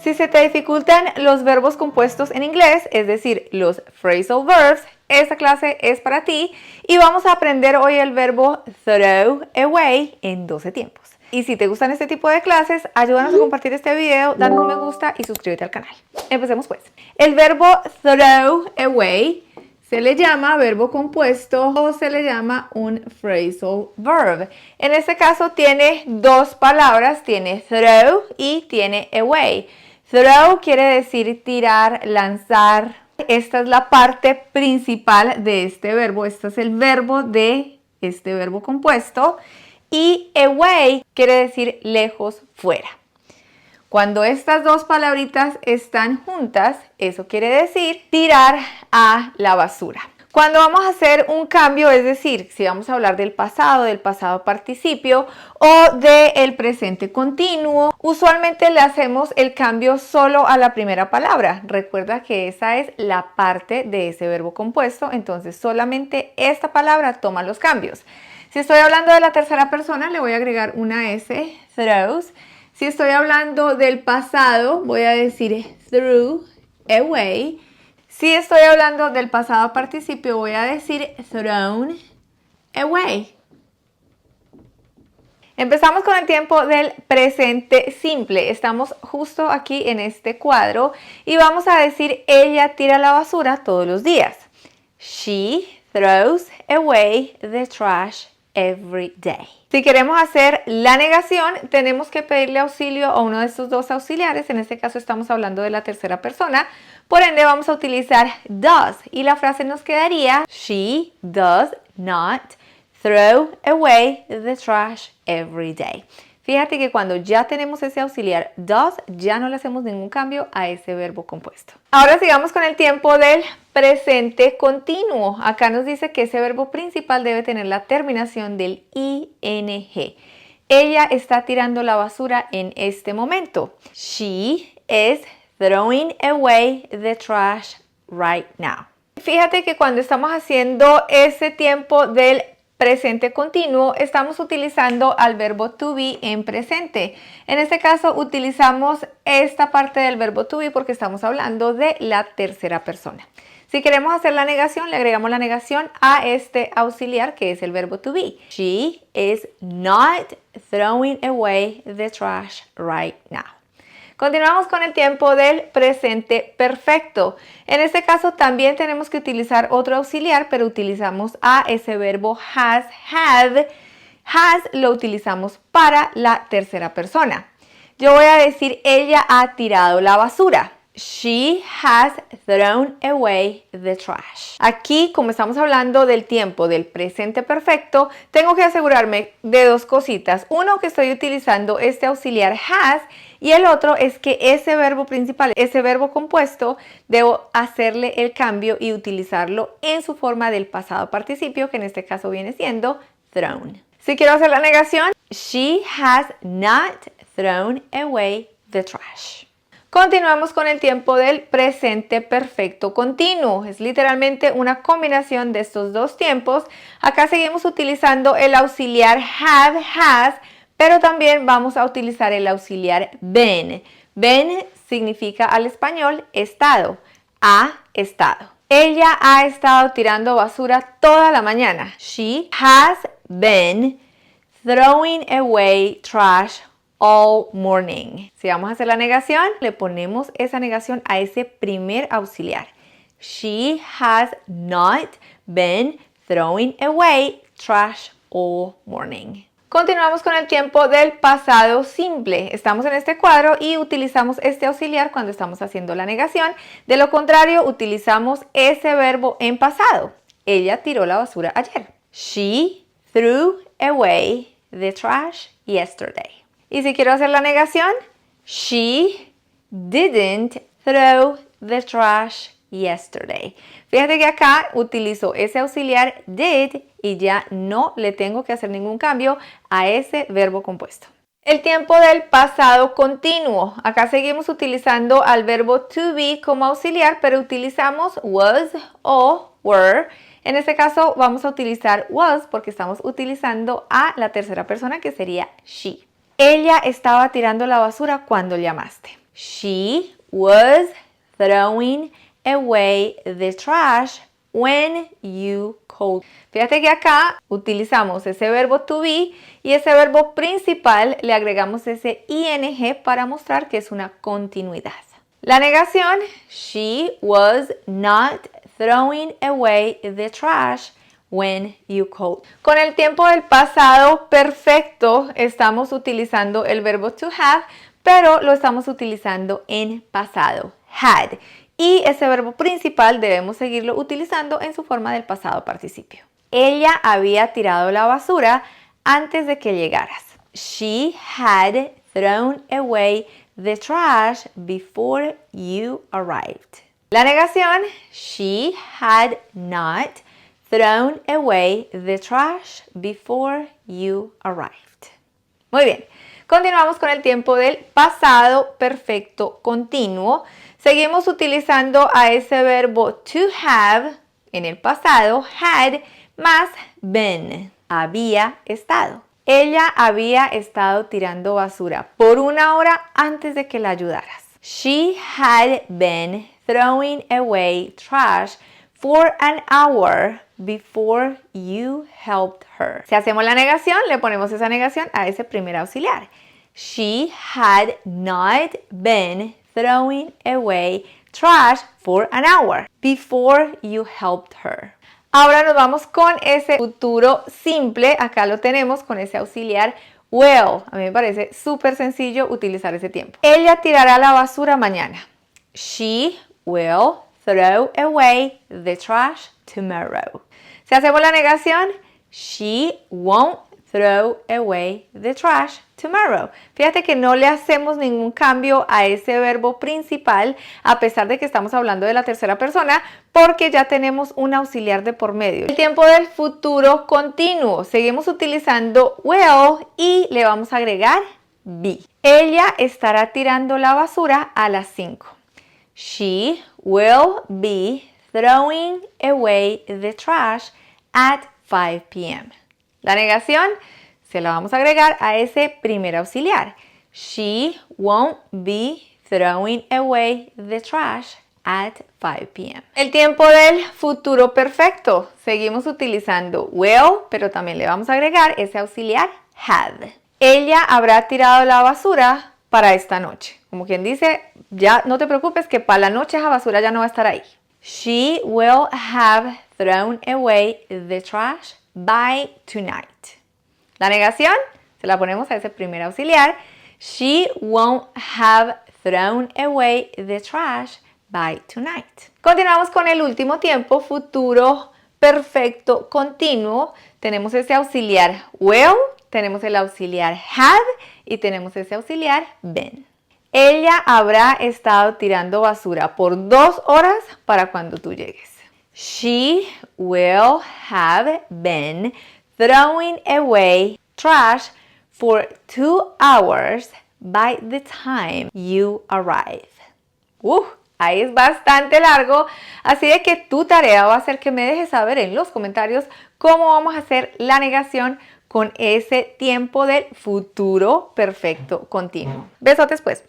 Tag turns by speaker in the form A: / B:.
A: Si se te dificultan los verbos compuestos en inglés, es decir, los phrasal verbs, esta clase es para ti y vamos a aprender hoy el verbo throw away en 12 tiempos. Y si te gustan este tipo de clases, ayúdanos a compartir este video, dando un me gusta y suscríbete al canal. Empecemos pues. El verbo throw away se le llama verbo compuesto o se le llama un phrasal verb. En este caso tiene dos palabras, tiene throw y tiene away. Throw quiere decir tirar, lanzar. Esta es la parte principal de este verbo. Este es el verbo de este verbo compuesto. Y away quiere decir lejos, fuera. Cuando estas dos palabritas están juntas, eso quiere decir tirar a la basura. Cuando vamos a hacer un cambio, es decir, si vamos a hablar del pasado participio o del presente continuo, usualmente le hacemos el cambio solo a la primera palabra. Recuerda que esa es la parte de ese verbo compuesto, entonces solamente esta palabra toma los cambios. Si estoy hablando de la tercera persona, le voy a agregar una S, throws. Si estoy hablando del pasado, voy a decir threw away. Si estoy hablando del pasado participio, voy a decir thrown away. Empezamos con el tiempo del presente simple. Estamos justo aquí en este cuadro y vamos a decir ella tira la basura todos los días. She throws away the trash every day. Si queremos hacer la negación, tenemos que pedirle auxilio a uno de estos dos auxiliares. En este caso estamos hablando de la tercera persona. Por ende vamos a utilizar does y la frase nos quedaría she does not throw away the trash every day. Fíjate que cuando ya tenemos ese auxiliar does, ya no le hacemos ningún cambio a ese verbo compuesto. Ahora sigamos con el tiempo del presente continuo. Acá nos dice que ese verbo principal debe tener la terminación del ing. Ella está tirando la basura en este momento. She is throwing away the trash right now. Fíjate que cuando estamos haciendo ese tiempo del presente continuo, estamos utilizando al verbo to be en presente. En este caso utilizamos esta parte del verbo to be porque estamos hablando de la tercera persona. Si queremos hacer la negación, le agregamos la negación a este auxiliar que es el verbo to be. She is not throwing away the trash right now. Continuamos con el tiempo del presente perfecto. En este caso también tenemos que utilizar otro auxiliar, pero utilizamos a ese verbo has, had. Has lo utilizamos para la tercera persona. Yo voy a decir ella ha tirado la basura. She has thrown away the trash. Aquí, como estamos hablando del tiempo del presente perfecto, tengo que asegurarme de dos cositas. Uno, que estoy utilizando este auxiliar has, y el otro es que ese verbo principal, ese verbo compuesto, debo hacerle el cambio y utilizarlo en su forma del pasado participio, que en este caso viene siendo thrown. Si quiero hacer la negación, she has not thrown away the trash. Continuamos con el tiempo del presente perfecto continuo. Es literalmente una combinación de estos dos tiempos. Acá seguimos utilizando el auxiliar have, has, pero también vamos a utilizar el auxiliar been. Been significa al español estado, ha estado. Ella ha estado tirando basura toda la mañana. She has been throwing away trash all morning. Si vamos a hacer la negación, le ponemos esa negación a ese primer auxiliar. She has not been throwing away trash all morning. Continuamos con el tiempo del pasado simple. Estamos en este cuadro y utilizamos este auxiliar cuando estamos haciendo la negación. De lo contrario, utilizamos ese verbo en pasado. Ella tiró la basura ayer. She threw away the trash yesterday. Y si quiero hacer la negación, she didn't throw the trash yesterday. Fíjate que acá utilizo ese auxiliar did y ya no le tengo que hacer ningún cambio a ese verbo compuesto. El tiempo del pasado continuo. Acá seguimos utilizando al verbo to be como auxiliar, pero utilizamos was o were. En este caso vamos a utilizar was porque estamos utilizando a la tercera persona que sería she. Ella estaba tirando la basura cuando llamaste. She was throwing away the trash when you called. Fíjate que acá utilizamos ese verbo to be y ese verbo principal le agregamos ese ing para mostrar que es una continuidad. La negación, she was not throwing away the trash when you called. Con el tiempo del pasado perfecto estamos utilizando el verbo to have, pero lo estamos utilizando en pasado, had. Y ese verbo principal debemos seguirlo utilizando en su forma del pasado participio. Ella había tirado la basura antes de que llegaras. She had thrown away the trash before you arrived. La negación, she had not thrown away the trash before you arrived. Muy bien, continuamos con el tiempo del pasado perfecto continuo. Seguimos utilizando a ese verbo to have en el pasado, had, más been, había estado. Ella había estado tirando basura por 1 hora antes de que la ayudaras. She had been throwing away trash for an hour before you helped her. Si hacemos la negación, le ponemos esa negación a ese primer auxiliar. She had not been throwing away trash for an hour before you helped her. Ahora nos vamos con ese futuro simple. Acá lo tenemos con ese auxiliar will. A mí me parece súper sencillo utilizar ese tiempo. Ella tirará la basura mañana. She will throw away the trash tomorrow. Si hacemos la negación, she won't throw away the trash tomorrow. Fíjate que no le hacemos ningún cambio a ese verbo principal a pesar de que estamos hablando de la tercera persona porque ya tenemos un auxiliar de por medio. El tiempo del futuro continuo. Seguimos utilizando will y le vamos a agregar be. Ella estará tirando la basura a las 5. She will be throwing away the trash at 5 p.m. La negación se la vamos a agregar a ese primer auxiliar. She won't be throwing away the trash at 5 p.m. El tiempo del futuro perfecto. Seguimos utilizando will, pero también le vamos a agregar ese auxiliar had. Ella habrá tirado la basura para esta noche. Como quien dice, ya no te preocupes que para la noche esa basura ya no va a estar ahí. She will have thrown away the trash by tonight. La negación se la ponemos a ese primer auxiliar. She won't have thrown away the trash by tonight. Continuamos con el último tiempo, futuro perfecto continuo. Tenemos ese auxiliar will, tenemos el auxiliar had y tenemos ese auxiliar been. Ella habrá estado tirando basura por 2 horas para cuando tú llegues. She will have been throwing away trash for 2 hours by the time you arrive. Ahí es bastante largo, así de que tu tarea va a ser que me dejes saber en los comentarios cómo vamos a hacer la negación con ese tiempo del futuro perfecto continuo. Besotes pues.